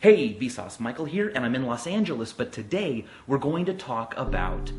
Hey, Vsauce, Michael here, and I'm in Los Angeles, but today we're going to talk about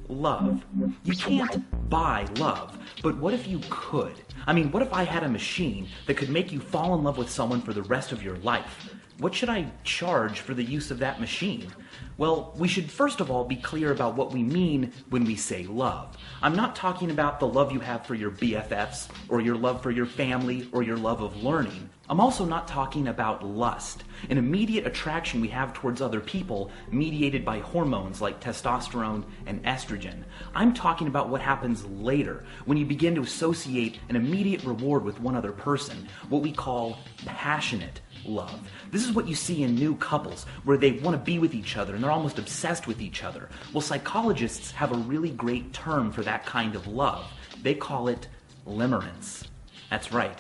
love. You can't buy love, but what if you could? I mean, what if I had a machine that could make you fall in love with someone for the rest of your life? What should I charge for the use of that machine? Well, we should first of all be clear about what we mean when we say love. I'm not talking about the love you have for your BFFs, or your love for your family, or your love of learning. I'm also not talking about lust, an immediate attraction we have towards other people mediated by hormones like testosterone and estrogen. I'm talking about what happens later when you begin to associate an immediate reward with one other person, what we call passionate love. This is what you see in new couples where they want to be with each other and they're almost obsessed with each other. Well, psychologists have a really great term for that kind of love. They call it limerence. That's right.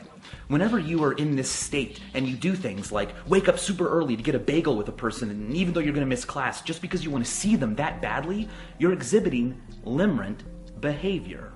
Whenever you are in this state and you do things like wake up super early to get a bagel with a person, and even though you're going to miss class just because you want to see them that badly, you're exhibiting limerent behavior.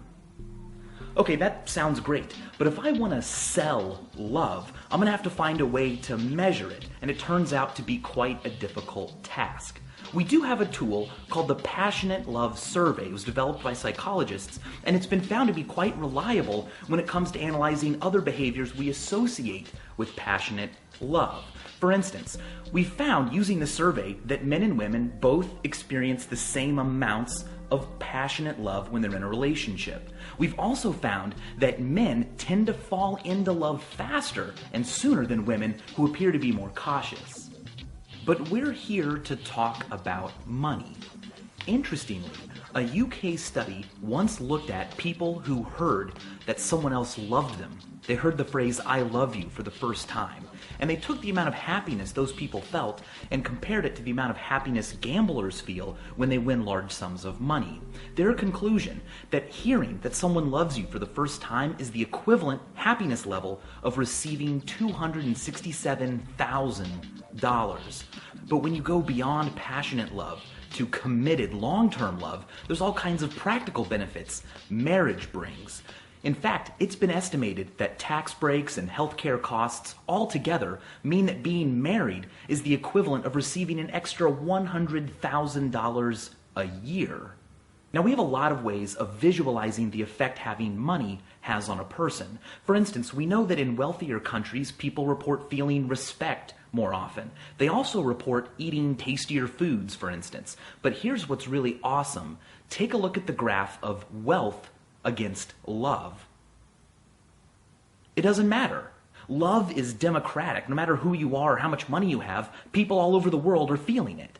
Okay, that sounds great, but if I want to sell love, I'm going to have to find a way to measure it, and it turns out to be quite a difficult task. We do have a tool called the Passionate Love Survey. It was developed by psychologists, and it's been found to be quite reliable when it comes to analyzing other behaviors we associate with passionate love. For instance, we found using the survey that men and women both experience the same amounts of passionate love when they're in a relationship. We've also found that men tend to fall into love faster and sooner than women who appear to be more cautious. But we're here to talk about money. Interestingly, a UK study once looked at people who heard that someone else loved them. They heard the phrase, "I love you," for the first time. And they took the amount of happiness those people felt and compared it to the amount of happiness gamblers feel when they win large sums of money. Their conclusion that hearing that someone loves you for the first time is the equivalent happiness level of receiving $267,000. But when you go beyond passionate love to committed long-term love, there's all kinds of practical benefits marriage brings. In fact, it's been estimated that tax breaks and healthcare costs altogether mean that being married is the equivalent of receiving an extra $100,000 a year. Now, we have a lot of ways of visualizing the effect having money has on a person. For instance, we know that in wealthier countries, people report feeling respect more often. They also report eating tastier foods, for instance. But here's what's really awesome. Take a look at the graph of wealth against love. It doesn't matter. Love is democratic. No matter who you are or how much money you have, people all over the world are feeling it.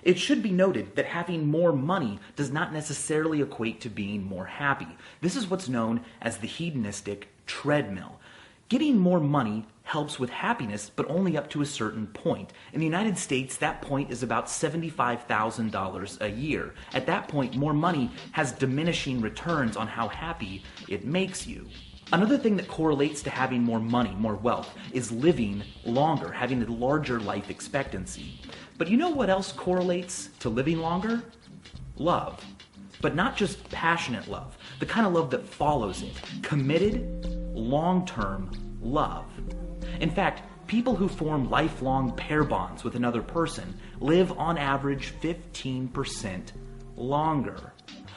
It should be noted that having more money does not necessarily equate to being more happy. This is what's known as the hedonistic treadmill. Getting more money helps with happiness, but only up to a certain point. In the United States, that point is about $75,000 a year. At that point, more money has diminishing returns on how happy it makes you. Another thing that correlates to having more money, more wealth, is living longer, having a larger life expectancy. But you know what else correlates to living longer? Love. But not just passionate love, the kind of love that follows it. Committed, long-term love. In fact, people who form lifelong pair bonds with another person live on average 15% longer.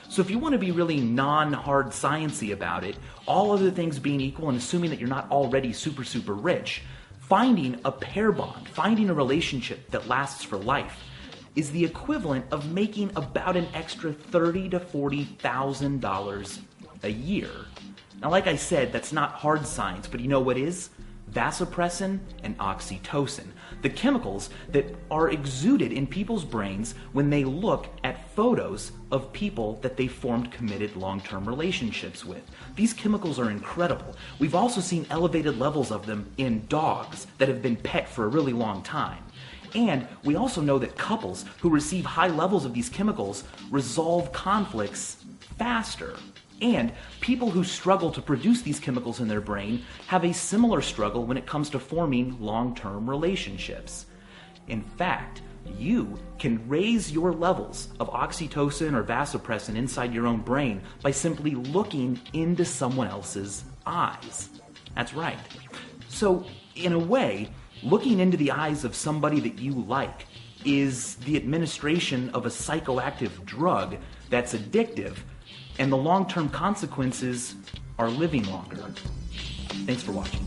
So if you want to be really non-hard sciencey about it, all other things being equal and assuming that you're not already super, super rich, finding a pair bond, finding a relationship that lasts for life is the equivalent of making about an extra $30,000 to $40,000 a year. Now, like I said, that's not hard science, but you know what is? Vasopressin and oxytocin, the chemicals that are exuded in people's brains when they look at photos of people that they formed committed long-term relationships with. These chemicals are incredible. We've also seen elevated levels of them in dogs that have been pet for a really long time. And we also know that couples who receive high levels of these chemicals resolve conflicts faster. And people who struggle to produce these chemicals in their brain have a similar struggle when it comes to forming long-term relationships. In fact, you can raise your levels of oxytocin or vasopressin inside your own brain by simply looking into someone else's eyes. That's right. So, in a way, Looking into the eyes of somebody that you like is the administration of a psychoactive drug that's addictive, and the long-term consequences are living longer. Thanks for watching.